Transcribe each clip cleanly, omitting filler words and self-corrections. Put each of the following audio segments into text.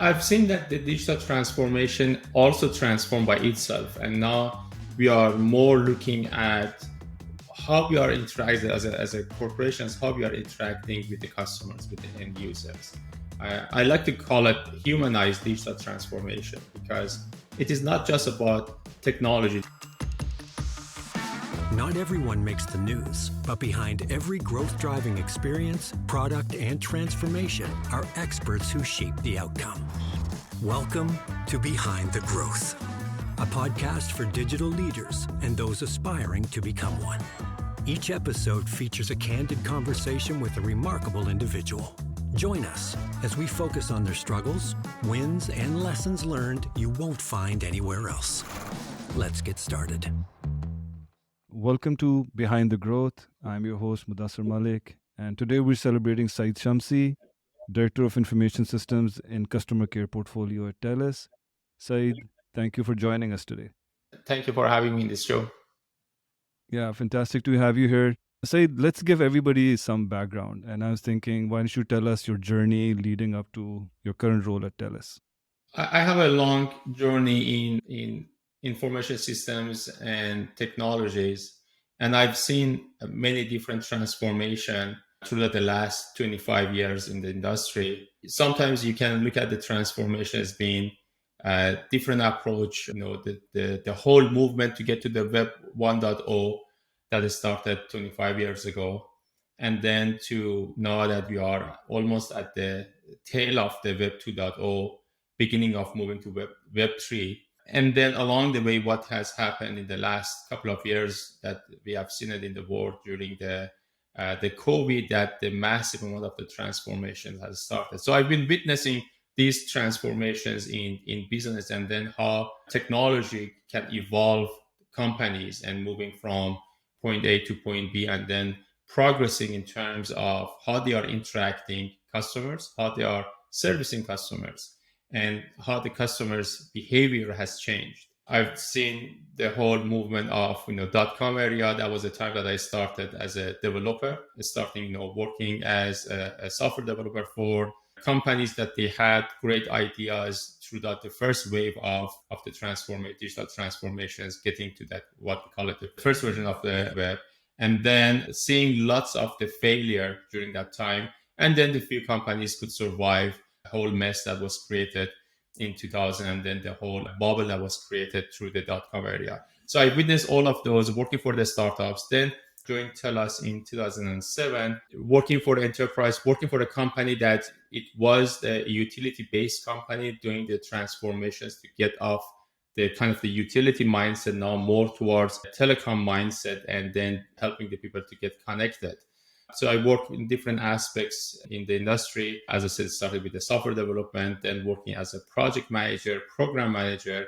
I've seen that the digital transformation also transformed by itself, and now we are more looking at how we are interacting as a corporations, how we are interacting with the customers, with the end users. I like to call it humanized digital transformation because it is not just about technology. Not everyone makes the news, but behind every growth-driving experience, product, and transformation are experts who shape the outcome. Welcome to Behind the Growth, a podcast for digital leaders and those aspiring to become one. Each episode features a candid conversation with a remarkable individual. Join us as we focus on their struggles, wins, and lessons learned you won't find anywhere else. Let's get started. Welcome to Behind the Growth. I'm your host, Mudassir Malik, and today we're celebrating Saeed Shamsi, Director of Information Systems in Customer Care Portfolio at TELUS. Saeed, thank you for joining us today. Thank you for having me in this show. Yeah, fantastic to have you here. Saeed, let's give everybody some background. And I was thinking, why don't you tell us your journey leading up to your current role at TELUS? I have a long journey in information systems and technologies, and I've seen many different transformation throughout the last 25 years in the industry. Sometimes you can look at the transformation as being a different approach. The whole movement to get to the Web 1.0 that started 25 years ago, and then to now that we are almost at the tail of the Web 2.0, beginning of moving to Web 3. And then along the way, what has happened in the last couple of years that we have seen it in the world during the COVID, that the massive amount of the transformation has started. So I've been witnessing these transformations in business, and then how technology can evolve companies and moving from point A to point B, and then progressing in terms of how they are interacting customers, how they are servicing customers, and how the customer's behavior has changed. I've seen the whole movement of .com area. That was the time that I started as a developer, starting working as a software developer for companies that they had great ideas throughout the first wave of the digital transformations, getting to that what we call it the first version of the web, and then seeing lots of the failure during that time, and then the few companies could survive whole mess that was created in 2000, and then the whole bubble that was created through the .com area. So I witnessed all of those working for the startups, then joined TELUS in 2007, working for the enterprise, working for a company that it was a utility-based company doing the transformations to get off the kind of the utility mindset now more towards a telecom mindset, and then helping the people to get connected. So I worked in different aspects in the industry. As I said, started with the software development, then working as a project manager, program manager,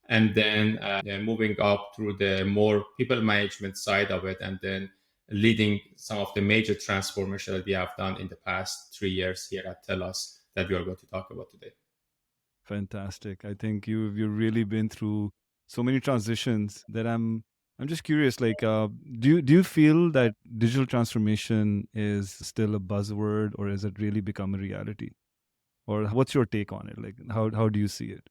and then moving up through the more people management side of it, and then leading some of the major transformation that we have done in the past 3 years here at TELUS that we are going to talk about today. Fantastic. I think you've really been through so many transitions that I'm just curious, do you feel that digital transformation is still a buzzword, or has it really become a reality? Or what's your take on it? Like, how do you see it?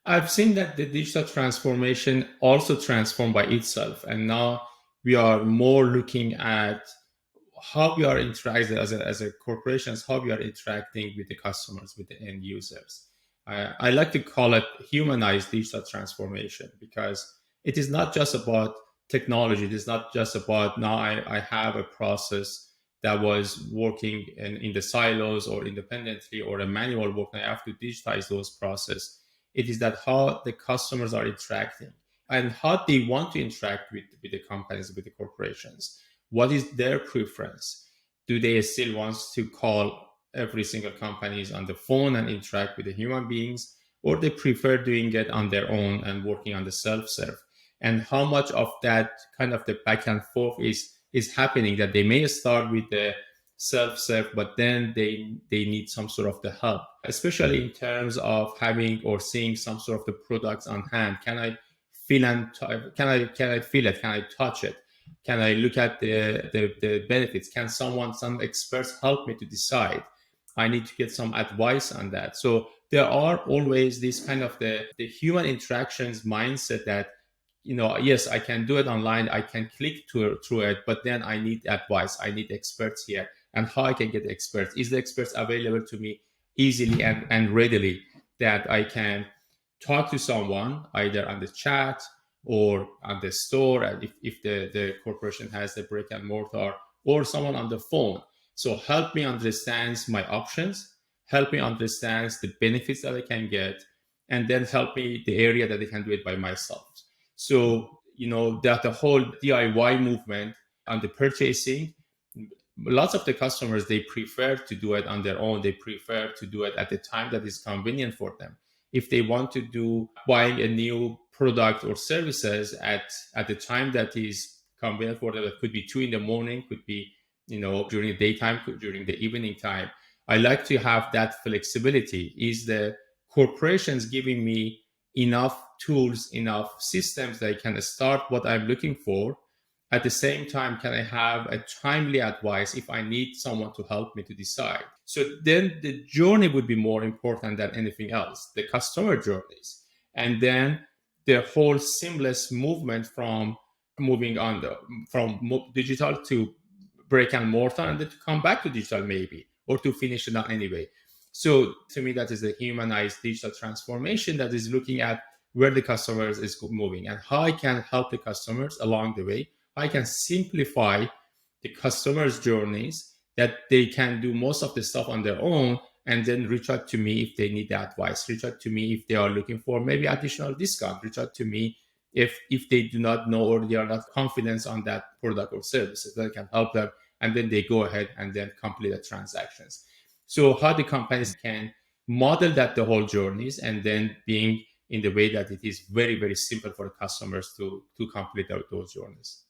I've seen that the digital transformation also transformed by itself, and now we are more looking at how we are interacting as a corporations, how we are interacting with the customers, with the end users. I like to call it humanized digital transformation because it is not just about technology. It is not just about now I have a process that was working in the silos or independently or a manual work, and I have to digitize those processes. It is that how the customers are interacting and how they want to interact with the companies, with the corporations. What is their preference? Do they still want to call every single companies on the phone and interact with the human beings, or they prefer doing it on their own and working on the self-serve? And how much of that kind of the back and forth is happening, that they may start with the self-serve, but then they need some sort of the help, especially in terms of having or seeing some sort of the products on hand. Can I feel and can I feel it? Can I touch it? Can I look at the benefits? Can some experts help me to decide? I need to get some advice on that. So there are always this kind of the human interactions mindset that, yes, I can do it online, I can click through it, but then I need advice, I need experts here. And how I can get experts? Is the experts available to me easily and readily, that I can talk to someone either on the chat or on the store, and if the corporation has the brick and mortar, or someone on the phone. So help me understand my options, help me understand the benefits that I can get, and then help me the area that I can do it by myself. So, that the whole DIY movement on the purchasing, lots of the customers, they prefer to do it on their own. They prefer to do it at the time that is convenient for them. If they want to do buying a new product or services at the time that is convenient for them, it could be 2 in the morning, could be during the daytime, during the evening time. I like to have that flexibility. Is the corporations giving me enough tools, enough systems that I can start what I'm looking for? At the same time, can I have a timely advice if I need someone to help me to decide? So then the journey would be more important than anything else, the customer journeys. And then the whole seamless movement from moving on from digital to brick and mortar, and then to come back to digital maybe, or to finish it anyway. So to me, that is the humanized digital transformation that is looking at where the customers is moving and how I can help the customers along the way. I can simplify the customers' journeys, that they can do most of the stuff on their own, and then reach out to me if they need the advice, reach out to me if they are looking for maybe additional discount, reach out to me if they do not know or they are not confident on that product or services that can help them, and then they go ahead and then complete the transactions. So how the companies can model that the whole journeys, and then being in the way that it is very, very simple for customers to complete those journeys.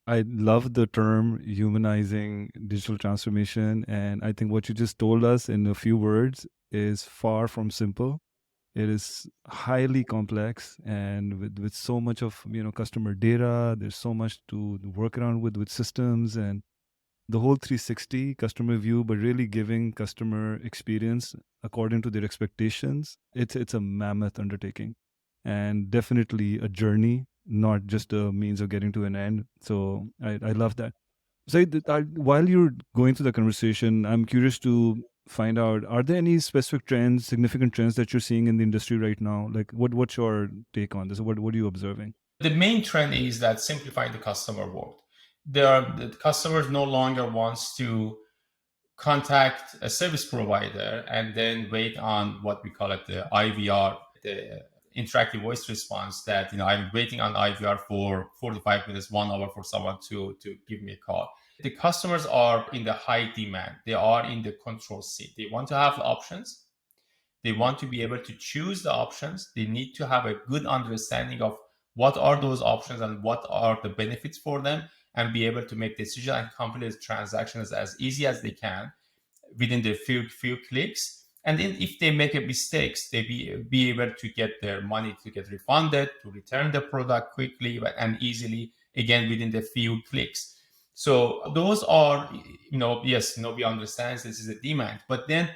I love the term humanizing digital transformation. And I think what you just told us in a few words is far from simple. It is highly complex, and with so much of customer data, there's so much to work around with systems and the whole 360 customer view, but really giving customer experience according to their expectations. It's a mammoth undertaking, and definitely a journey, not just a means of getting to an end. So I love that. So while you're going through the conversation, I'm curious to find out, are there any specific trends, significant trends that you're seeing in the industry right now? Like what's your take on this? What are you observing? The main trend is that simplifying the customer world. The customers no longer wants to contact a service provider and then wait on what we call it the IVR, the interactive voice response, that I'm waiting on IVR for 45 minutes, 1 hour for someone to give me a call. The customers are in the high demand. They are in the control seat. They want to have options. They want to be able to choose the options. They need to have a good understanding of what are those options and what are the benefits for them, and be able to make decisions and complete transactions as easy as they can within the few clicks. And then if they make a mistakes, they be able to get their money, to get refunded, to return the product quickly and easily, again within the few clicks. So those are, yes, we understand this is a demand, but then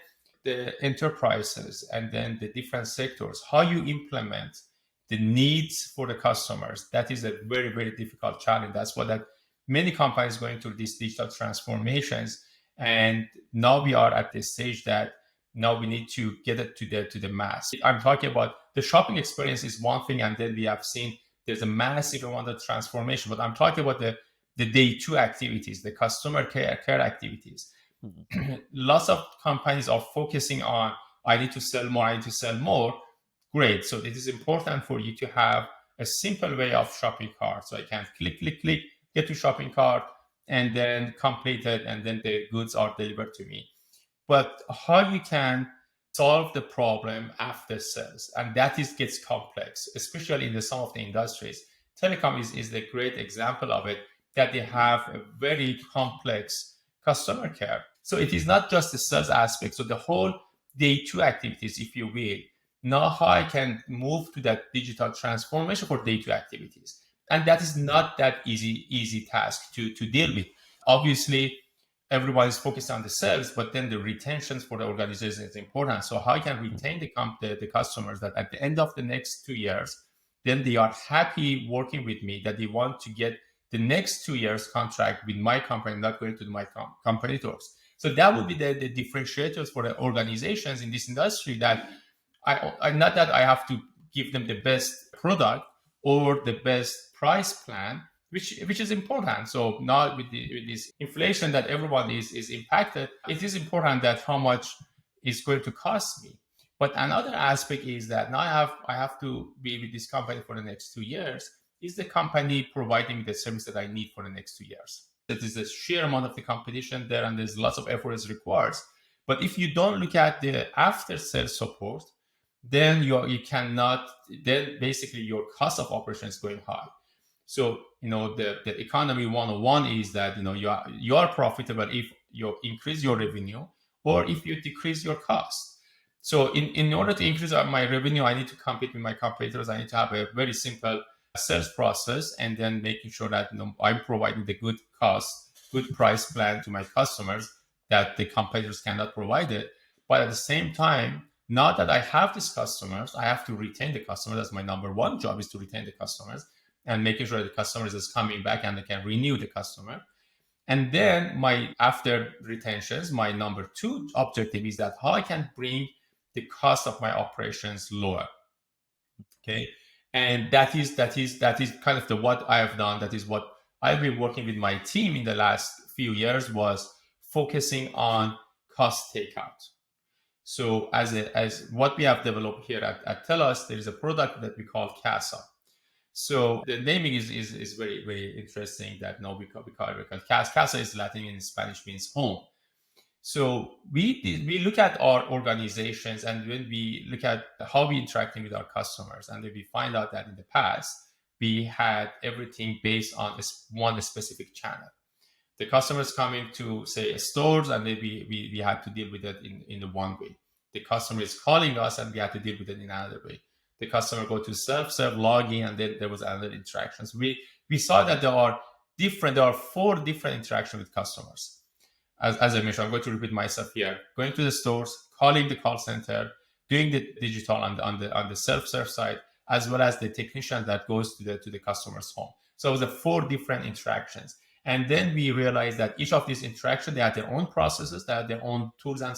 the enterprises and then the different sectors, how you implement the needs for the customers, that is a very, very difficult challenge. That's what that many companies going through these digital transformations. And now we are at the stage that now we need to get it to the mass. I'm talking about the shopping experience is one thing, and then we have seen there's a massive amount of transformation. But I'm talking about the day two activities, the customer care activities. Lots of companies are focusing on, I need to sell more, I need to sell more. Great. So it is important for you to have a simple way of shopping cart. So I can click, get to shopping cart, and then complete it, and then the goods are delivered to me. But how you can solve the problem after sales, and that gets complex, especially in some of the industries. Telecom is the great example of it, that they have a very complex customer care. So it is not just the sales aspect. So the whole day two activities, if you will, now how I can move to that digital transformation for day two activities. And that is not that easy task to deal with. Obviously, everyone is focused on the sales, but then the retention for the organization is important. So how I can retain the customers that at the end of the next 2 years, then they are happy working with me, that they want to get the next 2 years contract with my company, not going to my competitors. So that would be the differentiators for the organizations in this industry, that I not that I have to give them the best product or the best price plan, which is important. So now with this inflation that everyone is impacted, it is important that how much is going to cost me. But another aspect is that now I have to be with this company for the next 2 years. Is the company providing the service that I need for the next 2 years? That is the sheer amount of the competition there, and there's lots of effort is required. But if you don't look at the after sales support, then you cannot, then basically your cost of operation is going high. So the economy 101 is that you are profitable if you increase your revenue or if you decrease your cost. So in order to increase my revenue, I need to compete with my competitors. I need to have a very simple sales process, and then making sure that I'm providing the good cost, good price plan to my customers that the competitors cannot provide it. But at the same time, now that I have these customers, I have to retain the customers. That's my number one job, is to retain the customers and making sure the customers is coming back and they can renew the customer. And then after retentions, my number two objective is that how I can bring the cost of my operations lower. Okay. And that is kind of what I have done. That is what I've been working with my team in the last few years, was focusing on cost takeout. So as what we have developed here at TELUS, there is a product that we call CASA. So the naming is very, very interesting, that we call it because CASA is Latin, in Spanish means home. So we look at our organizations, and when we look at how we interacting with our customers, and then we find out that in the past we had everything based on one specific channel. The customers coming to, say, stores, and maybe we had to deal with it in the one way. The customer is calling us, and we had to deal with it in another way. The customer go to self-serve login, and then there was another interactions. We saw that there are 4 different interactions with customers. As I mentioned, I'm going to repeat myself here: going to the stores, calling the call center, doing the digital on the self-serve side, as well as the technician that goes to the customer's home. So it was the 4 different interactions. And then we realized that each of these interactions, they had their own processes, they had their own tools and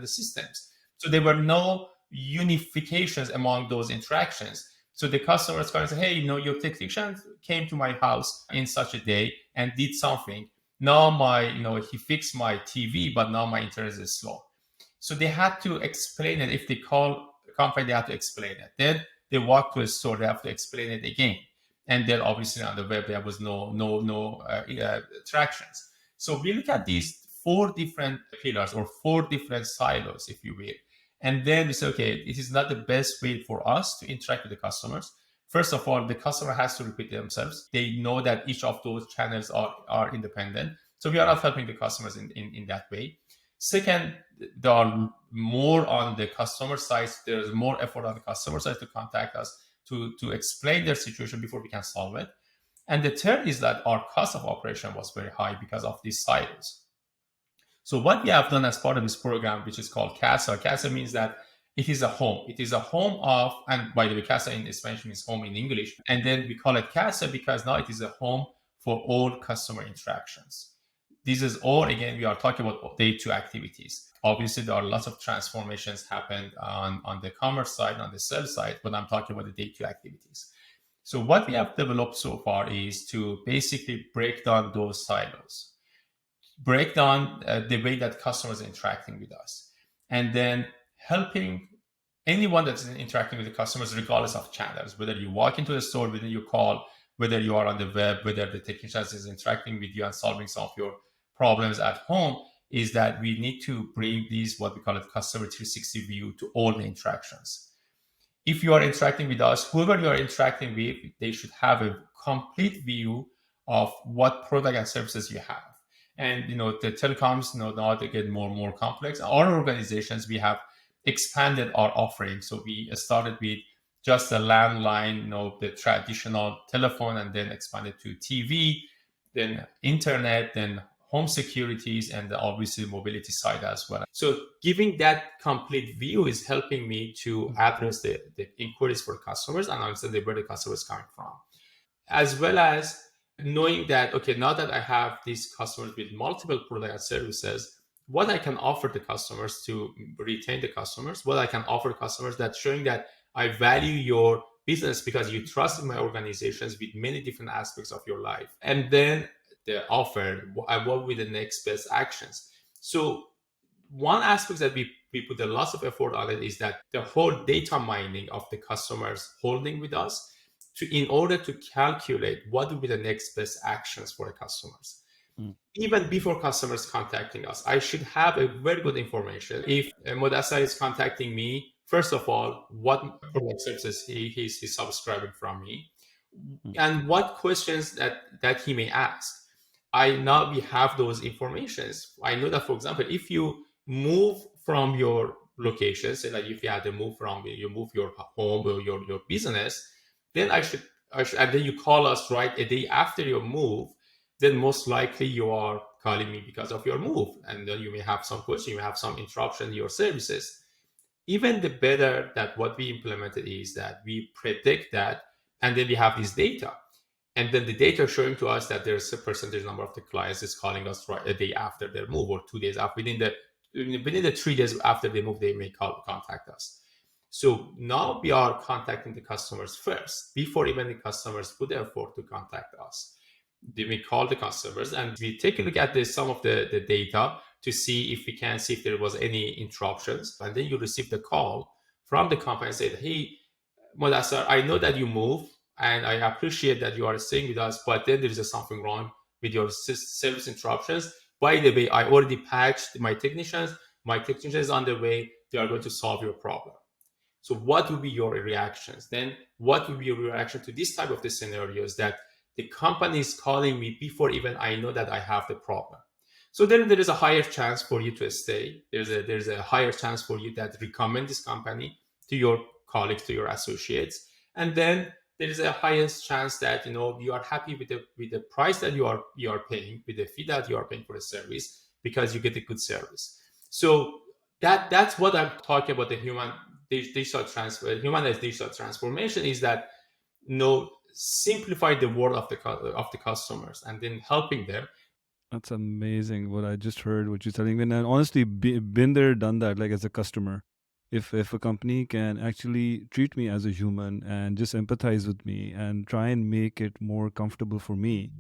the systems. So there were no unifications among those interactions. So the customers can say, hey, your technician came to my house in such a day and did something. Now he fixed my TV, but now my internet is slow. So they had to explain it. If they call the company, they have to explain it. Then they walk to a store, they have to explain it again. And then obviously on the web, there was no attractions. So we look at these 4 different pillars, or 4 different silos, if you will. And then we say, okay, it is not the best way for us to interact with the customers. First of all, the customer has to repeat themselves. They know that each of those channels are independent. So we are not helping the customers in that way. Second, there are more on the customer side. There's more effort on the customer side to contact us to explain their situation before we can solve it. And the third is that our cost of operation was very high because of these silos. So what we have done as part of this program, which is called CASA. CASA means that it is a home. It is a home of, and by the way, CASA in Spanish means home in English. And then we call it CASA because now it is a home for all customer interactions. This is all, again, we are talking about day 2 activities. Obviously, there are lots of transformations happened on the commerce side, on the sales side, but I'm talking about the day 2 activities. So what we have developed so far is to basically break down those silos, break down the way that customers are interacting with us, and then helping anyone that's interacting with the customers, regardless of channels, whether you walk into the store, whether you call, whether you are on the web, whether the technician is interacting with you and solving some of your problems at home, is that we need to bring these, what we call it, customer 360 view to all the interactions. If you are interacting with us, whoever you are interacting with, they should have a complete view of what product and services you have. And the telecoms, now they get more and more complex. Our organizations, we have expanded our offering. So we started with just a landline, the traditional telephone, and then expanded to TV, then internet, then home securities and obviously mobility side as well. So giving that complete view is helping me to address the inquiries for customers and understand where the customer is coming from, as well as knowing that, okay, now that I have these customers with multiple products and services, what I can offer the customers to retain the customers, what I can offer customers that showing that I value your business because you trust in my organizations with many different aspects of your life. And then the offer, what will be the next best actions. So one aspect that we put a lot of effort on it is that the whole data mining of the customers holding with us in order to calculate what will be the next best actions for the customers. Mm. Even before customers contacting us, I should have a very good information. If Modasa is contacting me, first of all, what product services he's subscribing from me, and what questions that he may ask. I now we have those informations. I know that, for example, if you move from your location, say like if you had to move from you move your home or your business, then I should and then you call us right a day after your move, then most likely you are calling me because of your move, and then you may have some question, you may have some interruption in your services. Even the better that what we implemented is that we predict that, and then we have this data, and then the data showing to us that there's a percentage number of the clients is calling us right a day after their move or 2 days after, within the 3 days after they move, they may contact us. So now we are contacting the customers first before even the customers put effort to contact us. Then we call the customers and we take a look at some of the data to see if we can see if there was any interruptions. And then you receive the call from the company and say, hey, Mudassar, I know that you move and I appreciate that you are staying with us, but then there is something wrong with your service interruptions. By the way, I already patched my technicians. My technician is on the way. They are going to solve your problem. So what will be your reactions? Then what will be your reaction to this type of the scenarios that the company is calling me before even I know that I have the problem? So then there is a higher chance for you to stay. There's a higher chance for you that recommend this company to your colleagues, to your associates. And then there is a highest chance that you are happy with the price that you are paying, with the fee that you are paying for the service, because you get a good service. So that's what I'm talking about, the humanized digital transformation, is that simplify the world of the customers and then helping them. That's amazing. What I just heard, what you're telling me, and honestly, been there, done that. Like as a customer, if a company can actually treat me as a human and just empathize with me and try and make it more comfortable for me,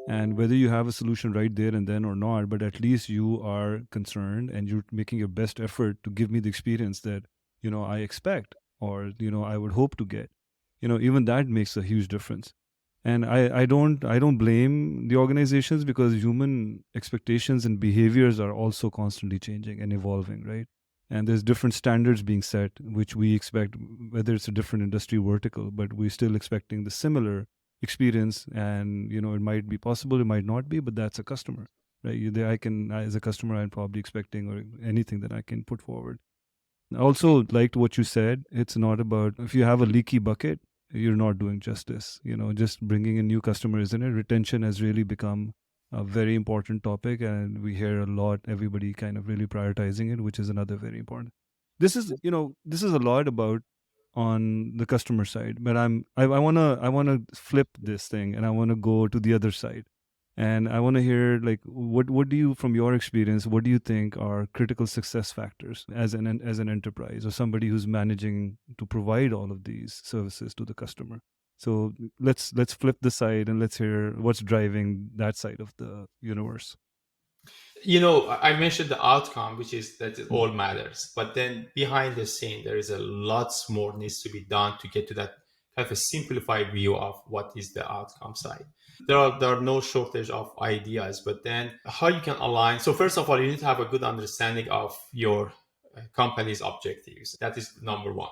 and whether you have a solution right there and then or not, but at least you are concerned and you're making your best effort to give me the experience that I expect, or I would hope to get. Even that makes a huge difference. And I don't blame the organizations, because human expectations and behaviors are also constantly changing and evolving, right? And there's different standards being set which we expect, whether it's a different industry vertical, but we're still expecting the similar experience. And it might be possible, it might not be, but that's a customer, right? As a customer, I'm probably expecting or anything that I can put forward. I also liked what you said. It's not about, if you have a leaky bucket, you're not doing justice. Just bringing in new customers, and retention has really become a very important topic, and we hear a lot, everybody kind of really prioritizing it, which is another very important. This is a lot about on the customer side, but I want to flip this thing, and I want to go to the other side. And I want to hear, like, what do you, from your experience, what do you think are critical success factors as an enterprise or somebody who's managing to provide all of these services to the customer? So let's flip the side and let's hear what's driving that side of the universe. I mentioned the outcome, which is that it all matters, but then behind the scene there is a lots more needs to be done to get to that kind of a simplified view of what is the outcome side. There are no shortage of ideas, but then how you can align. So first of all, you need to have a good understanding of your company's objectives. That is number one.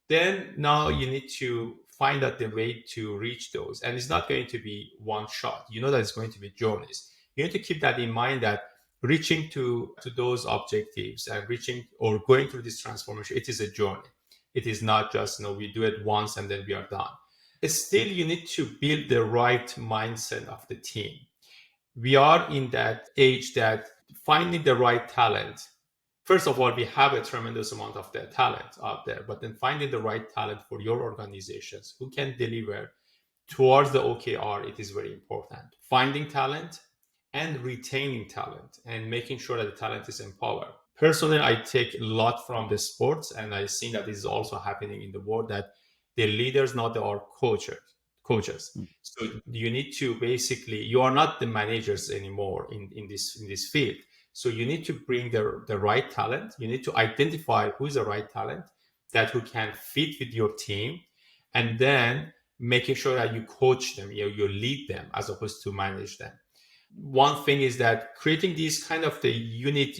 Then now you need to find out the way to reach those, and it's not going to be one shot. You know that it's going to be journeys. You need to keep that in mind, that reaching to those objectives and reaching or going through this transformation, it is a journey. It is not just we do it once and then we are done. Still, you need to build the right mindset of the team. We are in that age that finding the right talent, first of all, we have a tremendous amount of the talent out there, but then finding the right talent for your organizations who can deliver towards the OKR, it is very important. Finding talent and retaining talent and making sure that the talent is empowered. Personally, I take a lot from the sports, and I see that this is also happening in the world, that the leaders now they are coaches. So you need to basically, you are not the managers anymore in this field. So you need to bring the right talent. You need to identify who is the right talent that who can fit with your team, and then making sure that you coach them, you lead them as opposed to manage them. One thing is that creating these kind of the unit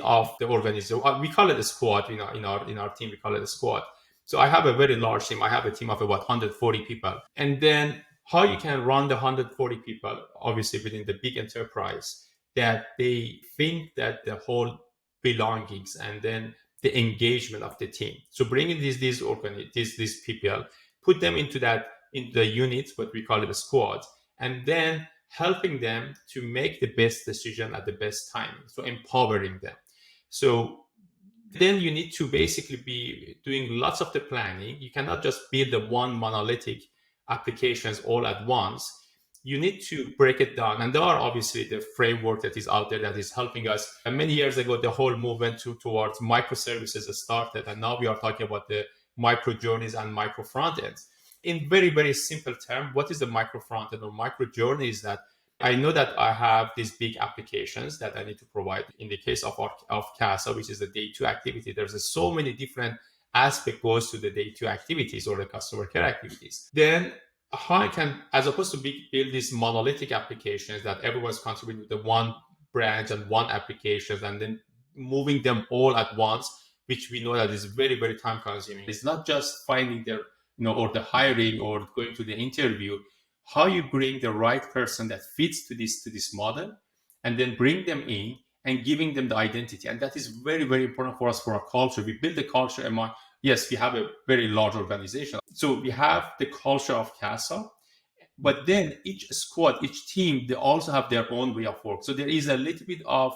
of the organization. We call it a squad. In our team we call it a squad. So I have a very large team. I have a team of about 140 people. And then how you can run the 140 people, obviously within the big enterprise, that they think that the whole belongings and then the engagement of the team. So bringing these people, put them in the units, what we call it a squad, and then helping them to make the best decision at the best time. So empowering them. So then you need to basically be doing lots of the planning. You cannot just build the one monolithic applications all at once. You need to break it down. And there are obviously the framework that is out there that is helping us. And many years ago, the whole movement towards microservices started. And now we are talking about the micro journeys and micro front ends. In very, very simple term, what is the micro front end or micro journey? Is that I know that I have these big applications that I need to provide. In the case of CASA, which is the day two activity, there's so many different aspects goes to the day two activities or the customer care activities. Then how I can, as opposed to build these monolithic applications that everyone's contributing to the one branch and one application, and then moving them all at once, which we know that is very, very time consuming. It's not just finding or the hiring or going to the interview. How you bring the right person that fits to this model, and then bring them in and giving them the identity. And that is very, very important for us, for our culture. We build the culture among, yes, we have a very large organization. So we have the culture of CASA, but then each squad, each team, they also have their own way of work. So there is a little bit of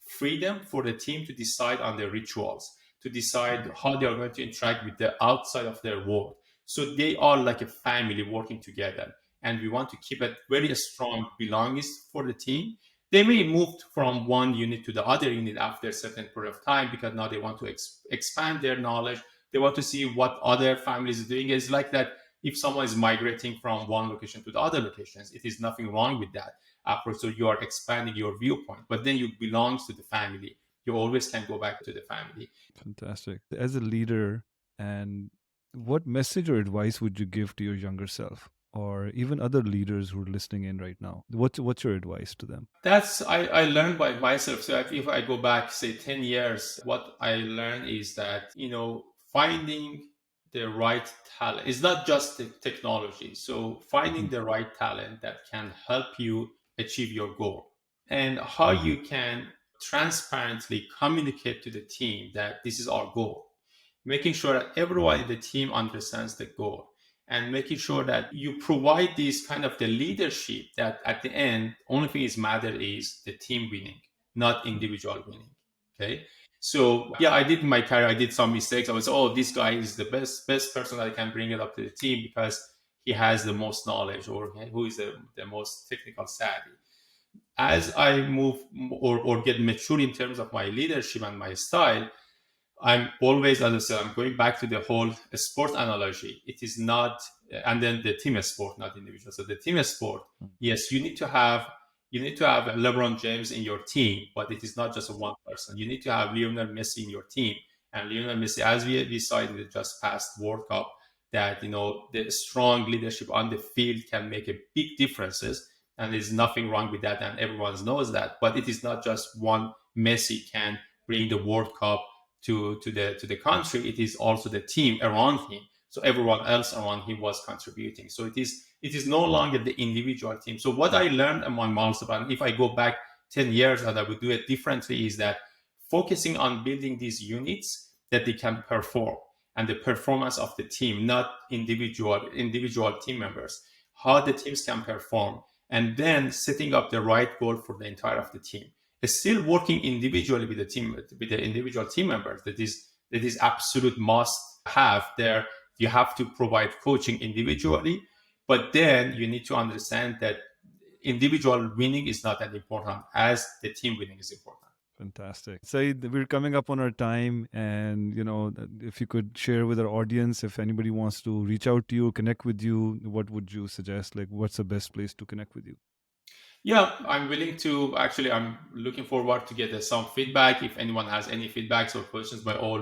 freedom for the team to decide on their rituals, to decide how they are going to interact with the outside of their world. So they are like a family working together. And we want to keep a very strong belongings for the team. They may move from one unit to the other unit after a certain period of time, because now they want to expand their knowledge. They want to see what other families are doing. It's like that. If someone is migrating from one location to the other locations, it is nothing wrong with that approach. So you are expanding your viewpoint, but then you belong to the family. You always can go back to the family. Fantastic. As a leader, and what message or advice would you give to your younger self, or even other leaders who are listening in right now? What's your advice to them? That's I learned by myself. So if I go back, say 10 years, what I learned is that, finding the right talent is not just the technology. So finding the right talent that can help you achieve your goal, and how you can transparently communicate to the team that this is our goal, making sure that everyone in the team understands the goal, and making sure that you provide this kind of the leadership that at the end, only thing is matter is the team winning, not individual winning. Okay. So yeah, I did in my career, I did some mistakes. I was, this guy is the best person that I can bring it up to the team because he has the most knowledge, or who is the most technical savvy. As I move or get mature in terms of my leadership and my style, I'm always, as I said, I'm going back to the whole sport analogy. It is not, and then the team sport, not individual. So the team sport, yes, you need to have LeBron James in your team, but it is not just one person. You need to have Lionel Messi in your team, and Lionel Messi, as we saw in the just past World Cup, that the strong leadership on the field can make a big differences, and there's nothing wrong with that, and everyone knows that. But it is not just one Messi can bring the World Cup to the country. It is also the team around him. So everyone else around him was contributing. So it is no longer the individual team. So what I learned among myself, and if I go back 10 years and I would do it differently, is that focusing on building these units that they can perform, and the performance of the team, not individual team members, how the teams can perform, and then setting up the right goal for the entire of the team. It's still working individually with the team, with the individual team members. That is absolute must have there. You have to provide coaching individually, but then you need to understand that individual winning is not that important as the team winning is important. Fantastic. Saeed, we're coming up on our time, and if you could share with our audience, if anybody wants to reach out to you, connect with you, what would you suggest? Like, what's the best place to connect with you? Yeah, I'm willing to. Actually, I'm looking forward to get some feedback. If anyone has any feedbacks or questions, by all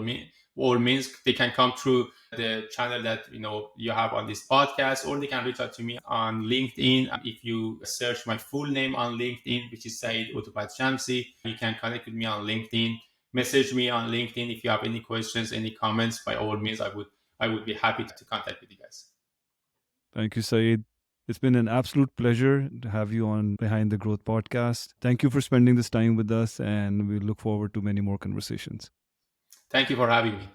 means, they can come through the channel that you have on this podcast, or they can reach out to me on LinkedIn. If you search my full name on LinkedIn, which is Saeed Otufat-Shamsi, you can connect with me on LinkedIn. Message me on LinkedIn if you have any questions, any comments. By all means, I would be happy to contact with you guys. Thank you, Saeed. It's been an absolute pleasure to have you on Behind the Growth podcast. Thank you for spending this time with us, and we look forward to many more conversations. Thank you for having me.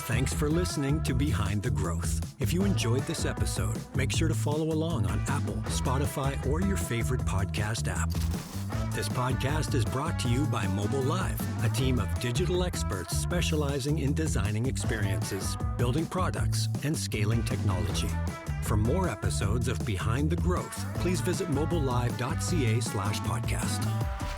Thanks for listening to Behind the Growth. If you enjoyed this episode, make sure to follow along on Apple, Spotify, or your favorite podcast app. This podcast is brought to you by Mobile Live, a team of digital experts specializing in designing experiences, building products, and scaling technology. For more episodes of Behind the Growth, please visit mobilelive.ca/podcast.